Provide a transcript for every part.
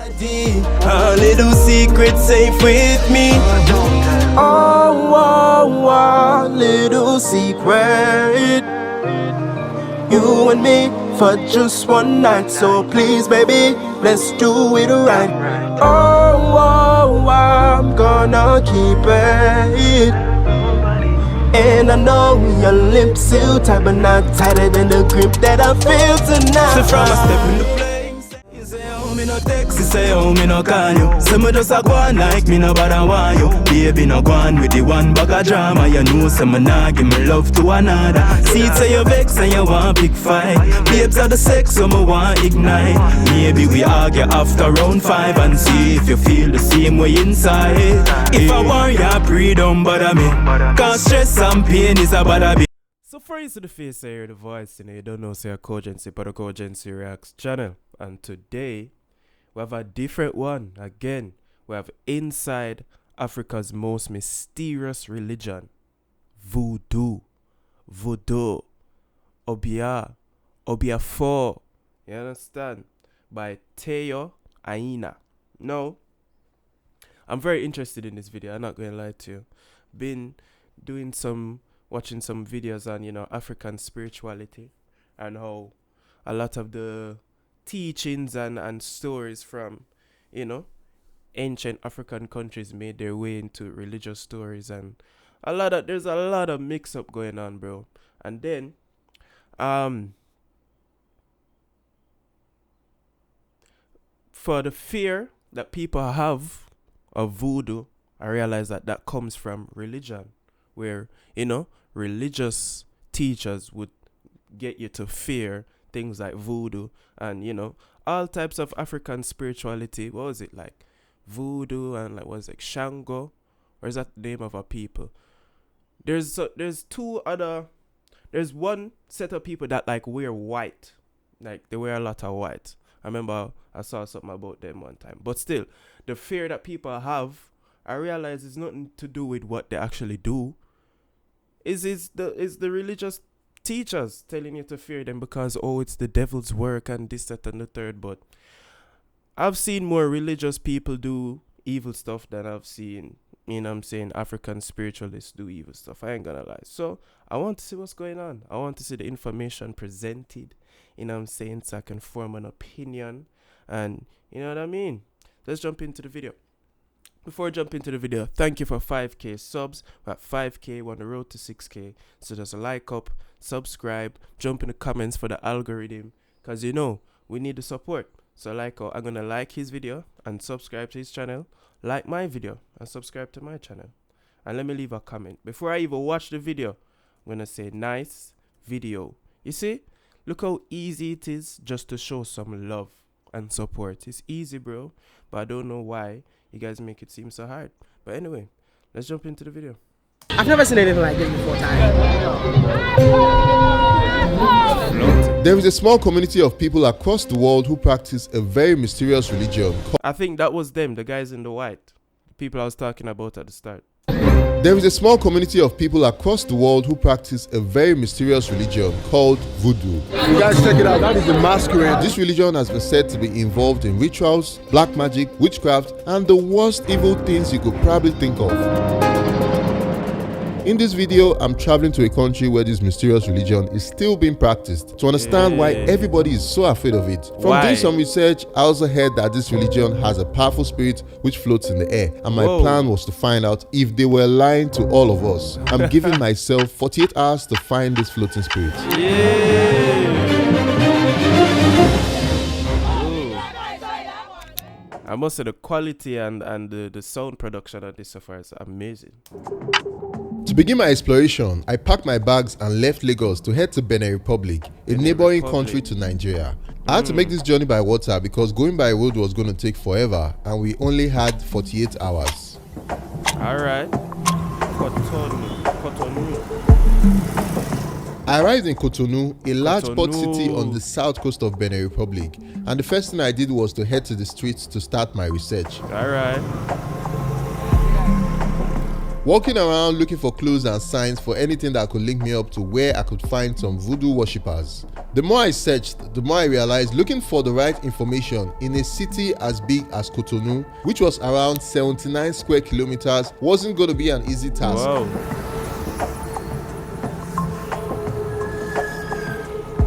A little secret safe with me. Oh, little secret. You and me for just one night. So please, baby, let's do it right. Oh, I'm gonna keep it. And I know your lips still tight, but not tighter than the grip that I feel tonight. So from a step in the place, you say, oh, me no text, you say, oh, me no call you. Say me just a go on like me no bother want you. Baby no go on with the one bag of drama. You know say me nah give me love to another. See it say you vex and you want big fight. Babes are the sex so me want ignite. Maybe we argue after round 5 and see if you feel the same way inside. If I want you pre don't bother me, cause stress and pain is a bother me. So for you to the face I hear the voice, you know, you don't know say a KOGENCY, but a KOGENCY Reacts channel. And today we have a different one. Again, we have inside Africa's most mysterious religion, voodoo, Obia 4. You understand? By Teo Aina. No, I'm very interested in this video. I'm not going to lie to you. Been watching some videos on, you know, African spirituality and how a lot of the teachings and stories from, you know, ancient African countries made their way into religious stories, and there's a lot of mix up going on, bro. And then for the fear that people have of voodoo, I realize that comes from religion, where, you know, religious teachers would get you to fear things like voodoo and, you know, all types of African spirituality. What was it, like voodoo and like, what was it, Shango, or is that the name of a people? There's one set of people that like wear white, like they wear a lot of white. I remember I saw something about them one time. But still, the fear that people have, I realize it's nothing to do with what they actually do. Is the religious teachers telling you to fear them because, oh, it's the devil's work and this, that, and the third. But I've seen more religious people do evil stuff than I've seen, you know what I'm saying, African spiritualists do evil stuff. I ain't gonna lie. So I want to see what's going on. I want to see the information presented, you know what I'm saying, so I can form an opinion. And you know what I mean? Let's jump into the video. Before I jump into the video, thank you for 5k subs. We're at 5k, we're on the road to 6k. So just a like up, subscribe, jump in the comments for the algorithm, because you know we need the support. So I'm gonna like his video and subscribe to his channel, like my video and subscribe to my channel, and let me leave a comment before I even watch the video. I'm gonna say nice video. You see, look how easy it is just to show some love and support. It's easy, bro, but I don't know why you guys make it seem so hard. But anyway, let's jump into the video. I've never seen anything like this before, There is a small community of people across the world who practice a very mysterious religion. I think that was them, the guys in the white, the people I was talking about at the start. There is a small community of people across the world who practice a very mysterious religion called voodoo. You guys check it out, that is the masquerade. This religion has been said to be involved in rituals, black magic, witchcraft, and the worst evil things you could probably think of. In this video, I'm traveling to a country where this mysterious religion is still being practiced to understand why everybody is so afraid of it. From doing some research, I also heard that this religion has a powerful spirit which floats in the air, and my plan was to find out if they were lying to all of us. I'm giving myself 48 hours to find this floating spirit. I must say the quality and the sound production of this so far is amazing. To begin my exploration, I packed my bags and left Lagos to head to Benin Republic, a neighboring country to Nigeria. I had to make this journey by water because going by road was going to take forever, and we only had 48 hours. Alright. I arrived in Cotonou, a large port city on the south coast of Benin Republic, and the first thing I did was to head to the streets to start my research. Alright. Walking around looking for clues and signs for anything that could link me up to where I could find some voodoo worshippers. The more I searched, the more I realized looking for the right information in a city as big as Cotonou, which was around 79 square kilometers, wasn't going to be an easy task. Wow.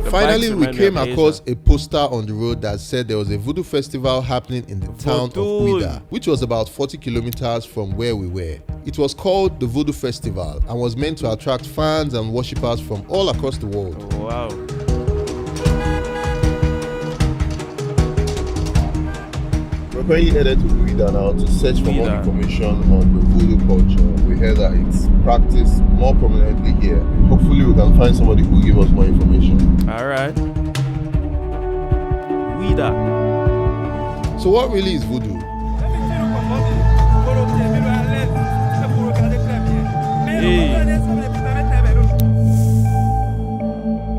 Finally, we came across a poster on the road that said there was a voodoo festival happening in the town of Ouidah, which was about 40 kilometers from where we were. It was called the Voodoo Festival and was meant to attract fans and worshippers from all across the world. Wow. We're currently headed to Ouidah now to search for more information on the voodoo culture. We heard that it's practiced more prominently here. Hopefully we can find somebody who will give us more information. Alright. Ouidah. So what really is voodoo?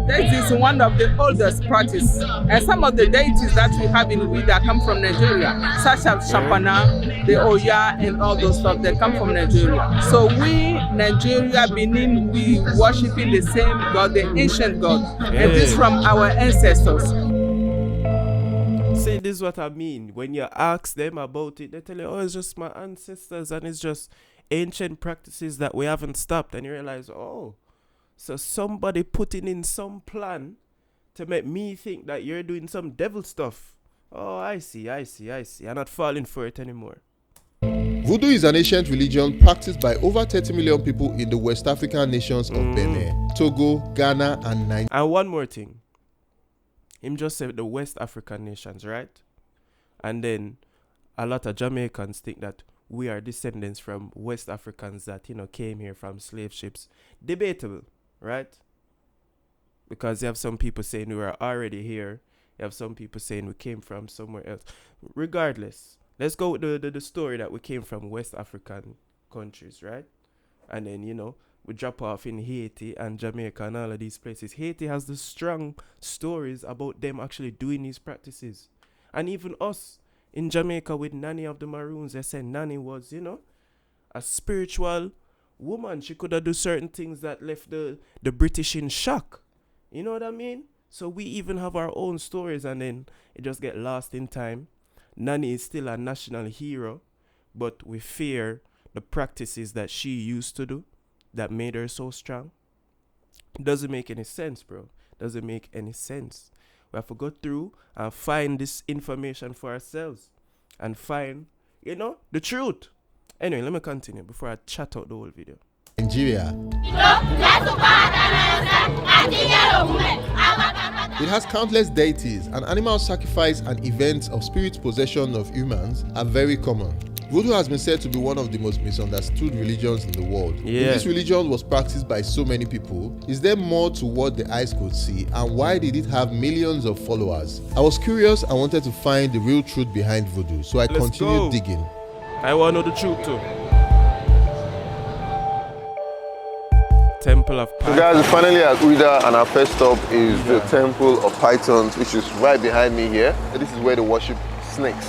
This is one of the oldest practices, and some of the deities that we have in Ouidah come from Nigeria, such as Shapana, the Oya, and all those stuff. They come from Nigeria. So we, Nigeria, Benin, we worshiping the same God, the ancient God, and this from our ancestors. See, this is what I mean. When you ask them about it, they tell you, oh, it's just my ancestors, and it's just ancient practices that we haven't stopped. And you realize, oh, so somebody putting in some plan to make me think that you're doing some devil stuff. Oh, I see. I'm not falling for it anymore. Voodoo is an ancient religion practiced by over 30 million people in the West African nations of Benin, Togo, Ghana, and Nigeria. And one more thing. Him just said the West African nations, right? And then a lot of Jamaicans think that we are descendants from West Africans that, came here from slave ships. Debatable, right? Because you have some people saying we were already here. You have some people saying we came from somewhere else. Regardless, let's go with the story that we came from West African countries, right? And then, we drop off in Haiti and Jamaica and all of these places. Haiti has the strong stories about them actually doing these practices. And even us in Jamaica with Nanny of the Maroons, they said Nanny was, a spiritual woman. She could have do certain things that left the British in shock. You know what I mean? So we even have our own stories, and then it just get lost in time. Nanny is still a national hero, but we fear the practices that she used to do that made her so strong. It doesn't make any sense, bro. Doesn't make any sense. We have to go through and find this information for ourselves and find, the truth. Anyway, let me continue before I chat out the whole video. Nigeria. It has countless deities, and animal sacrifice and events of spirit possession of humans are very common. Voodoo has been said to be one of the most misunderstood religions in the world. Yeah. If this religion was practiced by so many people, is there more to what the eyes could see, and why did it have millions of followers? I was curious and wanted to find the real truth behind Voodoo, so I continued digging. I want to know the truth too. Temple of Python. So guys, finally at Ouidah, and our first stop is the Temple of Pythons, which is right behind me here. This is where they worship snakes.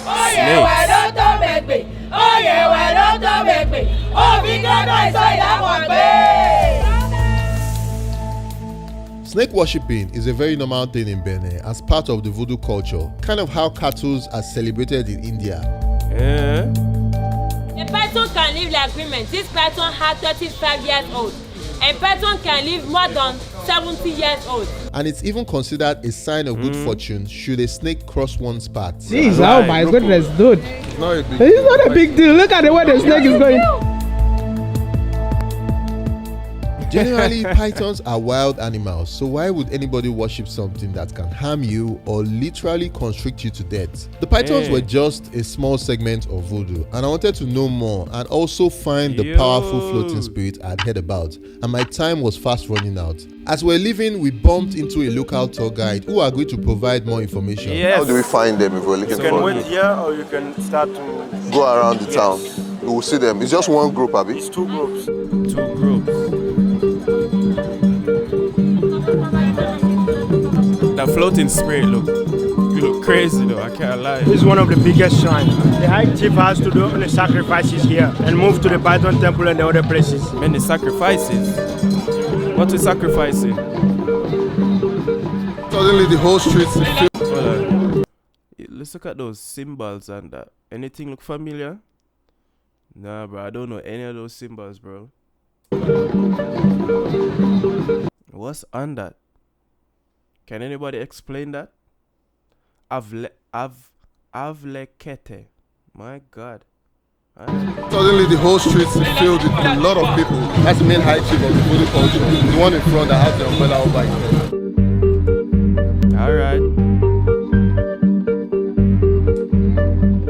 Snake worshipping is a very normal thing in Benin as part of the voodoo culture, kind of how cattle are celebrated in India. A person can live like women. This person has 35 years old. A person can live more than 70 years old. And it's even considered a sign of good fortune should a snake cross one's path. Jeez, oh my goodness, dude. It's not a big It's not a big deal. Look at the way the snake is going. Generally, pythons are wild animals, so why would anybody worship something that can harm you or literally constrict you to death? The pythons were just a small segment of voodoo, and I wanted to know more and also find the powerful floating spirit I'd heard about, and my time was fast running out. As we're leaving, we bumped into a local tour guide who agreed to provide more information. Yes. How do we find them if we're looking for them? You can wait here or you can start to go around the town. We will see them. It's just one group, Abby. It's two groups. Two groups. That floating spirit you look crazy though, I can't lie. This is one of the biggest shrines. The high chief has to do the sacrifices here and move to the Python temple and the other places. Man, the sacrifices? What we sacrificing? So Suddenly the whole streets filled. Hold on. Let's look at those symbols and that. Anything look familiar? Nah, bro. I don't know any of those symbols, bro. What's on that? Can anybody explain that? Avlekete. My God. Suddenly the whole streets filled with a lot of people. That's the main high chief of the voodoo culture. The one in front that has the umbrella over his head. Alright.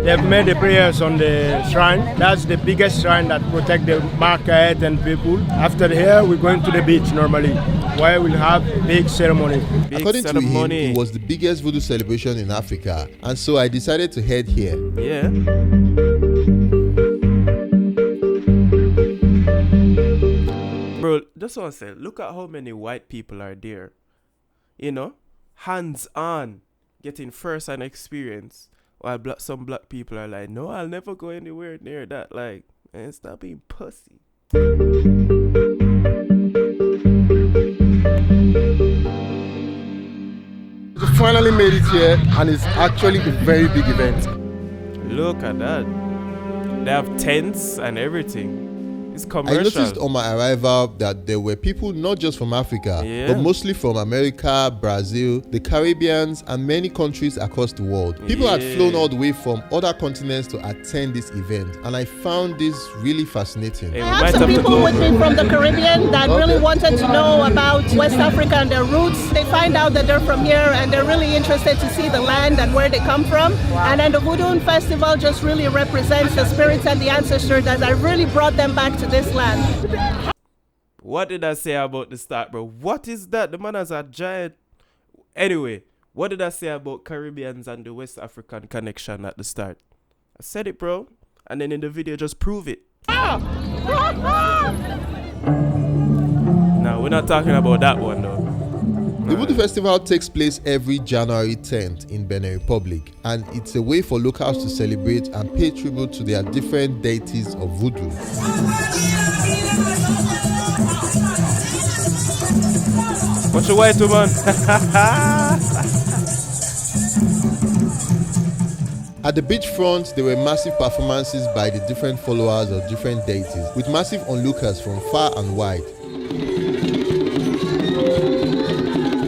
They've made the prayers on the shrine. That's the biggest shrine that protects the market and people. After here, we're going to the beach normally, where we'll have big ceremony. According to him, it was the biggest voodoo celebration in Africa, and so I decided to head here. Yeah. Bro, just want to say, look at how many white people are there. You know, hands on, getting first-hand experience. While some black people are like, no, I'll never go anywhere near that. Like, and stop being pussy. We finally made it here, and it's actually a very big event. Look at that. They have tents and everything. It's commercial. I noticed on my arrival that there were people not just from Africa, but mostly from America, Brazil, the Caribbean, and many countries across the world. People had flown all the way from other continents to attend this event, and I found this really fascinating. I have some people with me from the Caribbean that really wanted to know about West Africa and their roots. They find out that they're from here, and they're really interested to see the land and where they come from. Wow. And then the Voodoo Festival just really represents the spirits and the ancestors that really brought them back to this land. What did I say about the start, bro? What is that? The man has a giant. Anyway, what did I say about Caribbeans and the West African connection at the start? I said it, bro. And then in the video, just prove it. Now, we're not talking about that one, though. The Voodoo Festival takes place every January 10th in Benin Republic, and it's a way for locals to celebrate and pay tribute to their different deities of voodoo. Watch your white woman. At the beachfront, there were massive performances by the different followers of different deities, with massive onlookers from far and wide.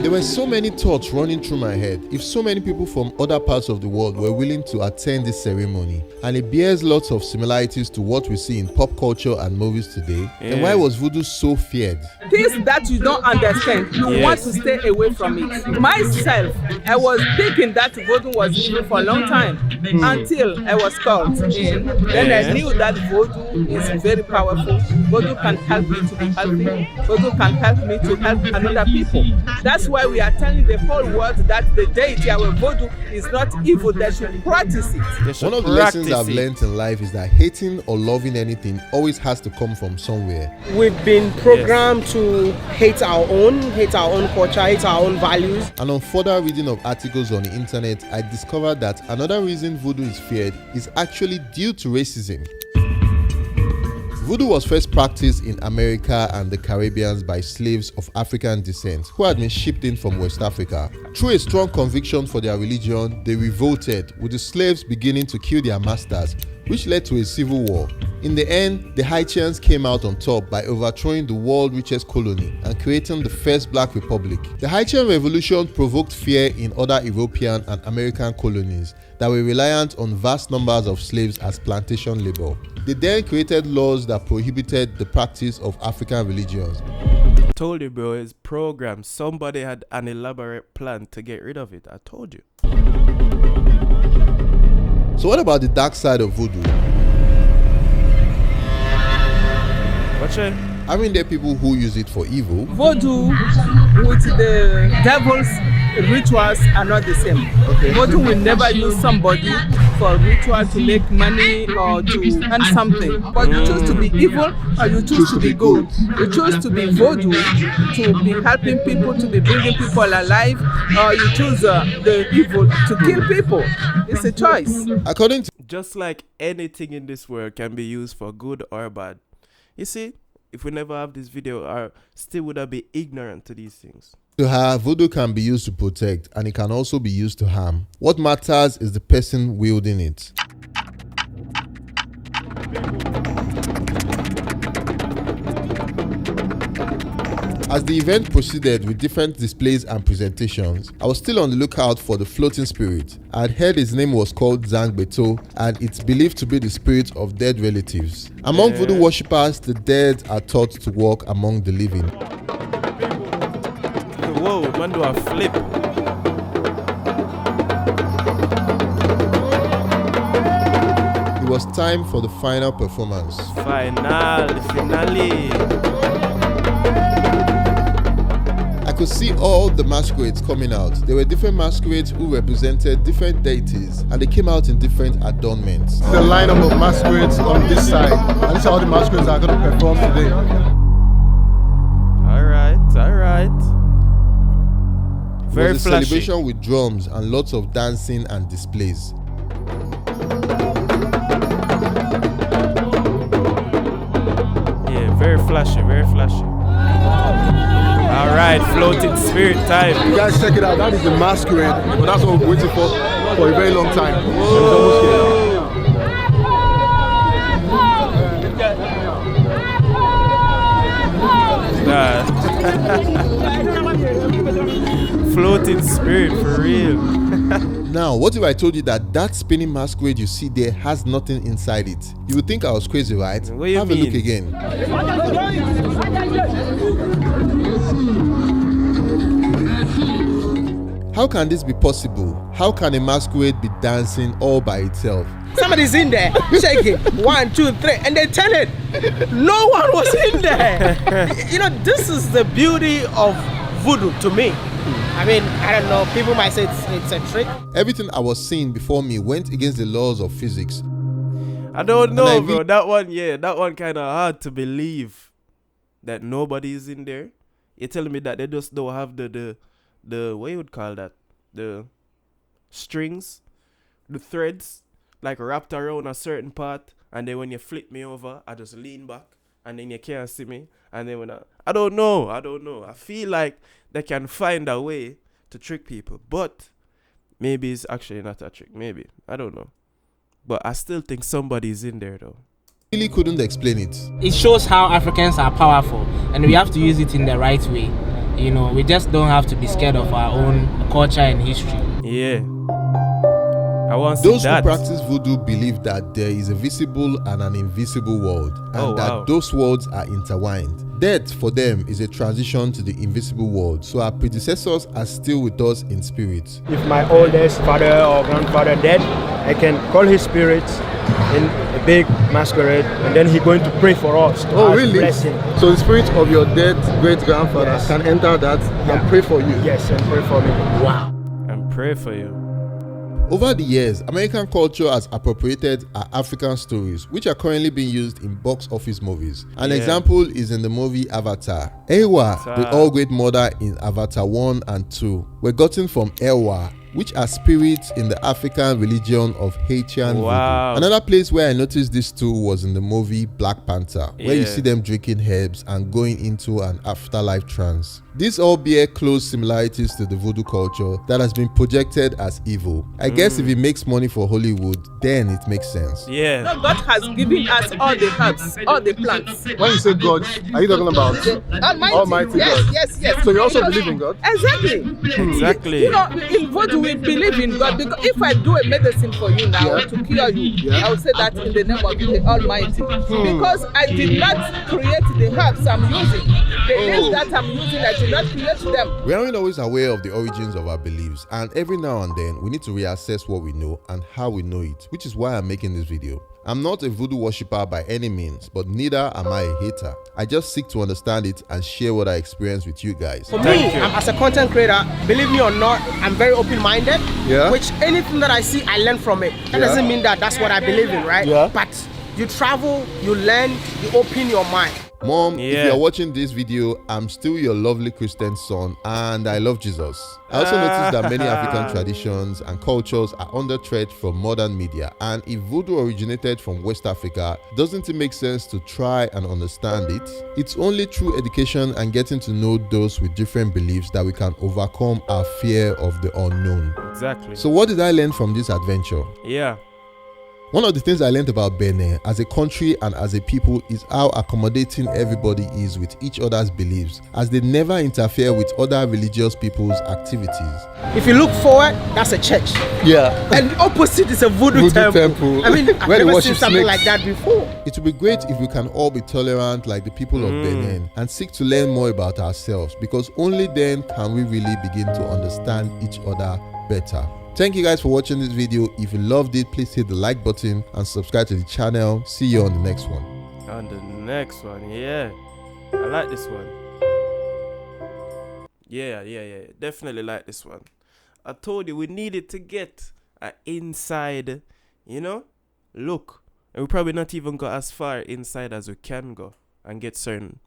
There were so many thoughts running through my head. If so many people from other parts of the world were willing to attend this ceremony, and it bears lots of similarities to what we see in pop culture and movies today, then why was voodoo so feared? Things that you don't understand, you want to stay away from it. Myself, I was thinking that voodoo was evil for a long time until I was called in. Then I knew that voodoo is very powerful. Voodoo can help me to be healthy. Voodoo can help me to help another people. That's why we are telling the whole world that the deity, our voodoo, is not evil. They should practice it. One of the lessons I've learned in life is that hating or loving anything always has to come from somewhere. We've been programmed to hate our own culture, hate our own values. And on further reading of articles on the internet, I discovered that another reason voodoo is feared is actually due to racism. Voodoo was first practiced in America and the Caribbean by slaves of African descent who had been shipped in from West Africa. Through a strong conviction for their religion, they revolted, with the slaves beginning to kill their masters, which led to a civil war. In the end, the Haitians came out on top by overthrowing the world's richest colony and creating the first Black Republic. The Haitian Revolution provoked fear in other European and American colonies that were reliant on vast numbers of slaves as plantation labor. They then created laws that prohibited the practice of African religions. Told you, bro, it's programmed. Somebody had an elaborate plan to get rid of it. I told you. So what about the dark side of voodoo? Watch it. I mean, there are people who use it for evil. Voodoo with the devil's rituals are not the same. Okay. Voodoo will never use somebody for ritual to make money or to earn something. But you choose to be evil or you choose to be good. You choose to be voodoo, to be helping people, to be bringing people alive, or you choose the evil to kill people. It's a choice. According to just like anything in this world can be used for good or bad. You see, if we never have this video, I still would have been ignorant to these things. To her, voodoo can be used to protect and it can also be used to harm. What matters is the person wielding it. As the event proceeded with different displays and presentations, I was still on the lookout for the floating spirit. I had heard his name was called Zang Beto and it's believed to be the spirit of dead relatives. Among voodoo worshippers, the dead are thought to walk among the living. Whoa, man, do a flip. It was time for the final performance. Finale. I could see all the masquerades coming out. There were different masquerades who represented different deities and they came out in different adornments. The lineup of masquerades on this side, and this is how the masquerades are going to perform today. Alright. Very it was a flashy. celebration with drums and lots of dancing and displays. Yeah, very flashy. Alright, floating spirit time. You guys check it out, that is the masquerade. But that's what we're waiting for a very long time. It's almost here. Floating spirit for real. Now, what if I told you that spinning masquerade you see there has nothing inside it? You would think I was crazy, right? What do you Have mean? a look again. How can this be possible? How can a masquerade be dancing all by itself? Somebody's in there shaking 1, 2, 3 and they turn it. No one was in there. This is the beauty of voodoo to me. I mean, I don't know, people might say it's a trick. Everything I was seeing before me went against the laws of physics. I don't know, bro. That one kind of hard to believe that nobody is in there. You're telling me that they just don't have the what you would call that? The strings, the threads, like wrapped around a certain part, and then when you flip me over, I just lean back, and then you can't see me, and then when I don't know. I feel like they can find a way to trick people, but maybe it's actually not a trick. Maybe, I don't know, but I still think somebody's in there though. Really couldn't explain it. It shows how Africans are powerful, and we have to use it in the right way. We just don't have to be scared of our own culture and history. Yeah. I want to see Those that. who practice voodoo believe that there is a visible and an invisible world, and that those worlds are intertwined. Death for them is a transition to the invisible world, so our predecessors are still with us in spirit. If my oldest father or grandfather dead, I can call his spirit in a big masquerade, and then he's going to pray for us. Oh, really? Blessing. So the spirit of your dead great-grandfather can enter that and pray for you? Yes, and pray for me. Wow. And pray for you. Over the years, American culture has appropriated our African stories, which are currently being used in box office movies. An example is in the movie Avatar. Ewa, the all-great mother in Avatar 1 and 2, were gotten from Ewa, which are spirits in the African religion of Haitian voodoo. Another place where I noticed this too was in the movie Black Panther, where you see them drinking herbs and going into an afterlife trance. These all bear close similarities to the voodoo culture that has been projected as evil. I guess if it makes money for Hollywood, then it makes sense. No, God has given us all the herbs, all the plants. When you say God, are you talking about Almighty God? Yes. So you also believe in God? Exactly. In voodoo we believe in God, because if I do a medicine for you now to cure you, I will say that in the name of the Almighty. Because I did not create the herbs I'm using. The leaves that I'm using, I did not create them. We aren't always aware of the origins of our beliefs, and every now and then we need to reassess what we know and how we know it, which is why I'm making this video. I'm not a voodoo worshipper by any means, but neither am I a hater. I just seek to understand it and share what I experience with you guys. For me, as a content creator, believe me or not, I'm very open-minded. Which anything that I see, I learn from it. That doesn't mean that that's what I believe in, right? But you travel, you learn, you open your mind. Mom, if you are watching this video, I'm still your lovely Christian son and I love Jesus. I also noticed that many African traditions and cultures are under threat from modern media, and if voodoo originated from West Africa, doesn't it make sense to try and understand it? It's only through education and getting to know those with different beliefs that we can overcome our fear of the unknown. Exactly. So what did I learn from this adventure? Yeah. One of the things I learned about Benin as a country and as a people is how accommodating everybody is with each other's beliefs, as they never interfere with other religious people's activities. If you look forward, that's a church. Yeah. And opposite is a voodoo temple. I mean, I've never seen something like that before. It would be great if we can all be tolerant like the people of Benin and seek to learn more about ourselves, because only then can we really begin to understand each other better. Thank you guys for watching this video. If you loved it, please hit the like button and subscribe to the channel. See you on the next one. On the next one, yeah. I like this one. Yeah. Definitely like this one. I told you we needed to get an inside, look. And we probably not even go as far inside as we can go and get certain,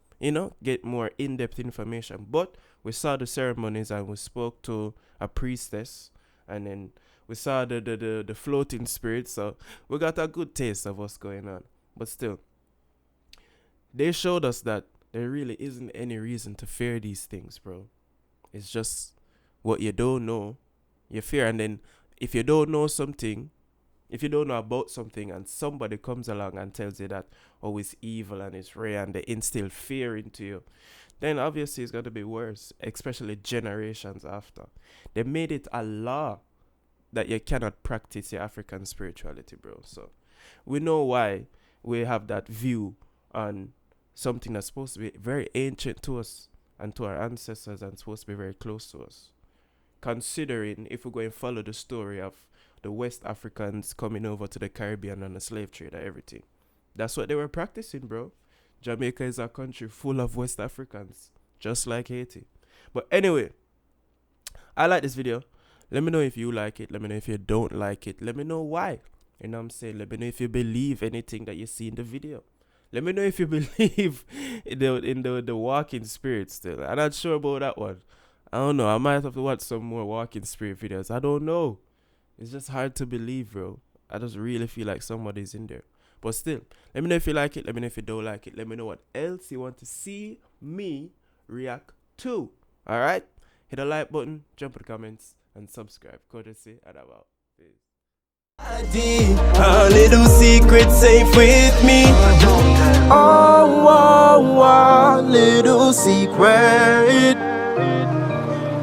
get more in-depth information. But we saw the ceremonies and we spoke to a priestess. And then we saw the floating spirit, so we got a good taste of what's going on. But still, they showed us that there really isn't any reason to fear these things, bro. It's just what you don't know, you fear. And then if you don't know something, if you don't know about something and somebody comes along and tells you that, oh, it's evil and it's rare, and they instill fear into you, then obviously it's going to be worse, especially generations after. They made it a law that you cannot practice your African spirituality, bro. So we know why we have that view on something that's supposed to be very ancient to us and to our ancestors and supposed to be very close to us. Considering if we go and follow the story of the West Africans coming over to the Caribbean on the slave trade and everything. That's what they were practicing, bro. Jamaica is a country full of West Africans, just like Haiti. But anyway, I like this video. Let me know if you like it. Let me know if you don't like it. Let me know why. You know what I'm saying? Let me know if you believe anything that you see in the video. Let me know if you believe in the walking spirit still. I'm not sure about that one. I don't know. I might have to watch some more walking spirit videos. I don't know. It's just hard to believe, bro. I just really feel like somebody's in there. But still, let me know if you like it. Let me know if you don't like it. Let me know what else you want to see me react to. Alright? Hit the like button, jump in the comments, and subscribe. KOGENCY, and I'm out. Peace. A little secret safe with me. Oh, little secret.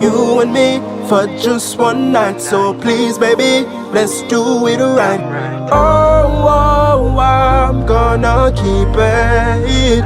You and me for just one night. So please, baby, let's do it right. Oh, I'm gonna keep it.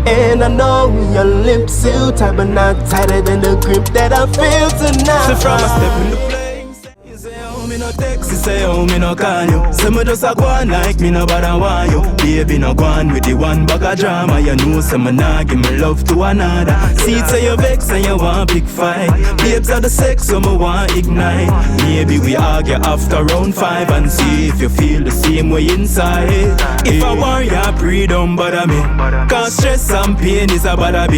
And I know your lips still tight, but not tighter than the grip that I feel tonight. So from a step in the place, you say, oh, me no text, you say, oh, me no call you. Say me just a go on like me no bother want you. Baby no go on with the one bag of drama. You know say me nah give me love to another. See it say you vex and you want big fight. Babes are the sex so me want ignite. Maybe we argue after round 5 and see if you feel the same way inside. If I want you, pray don't bother me, cause stress and pain is a bother me.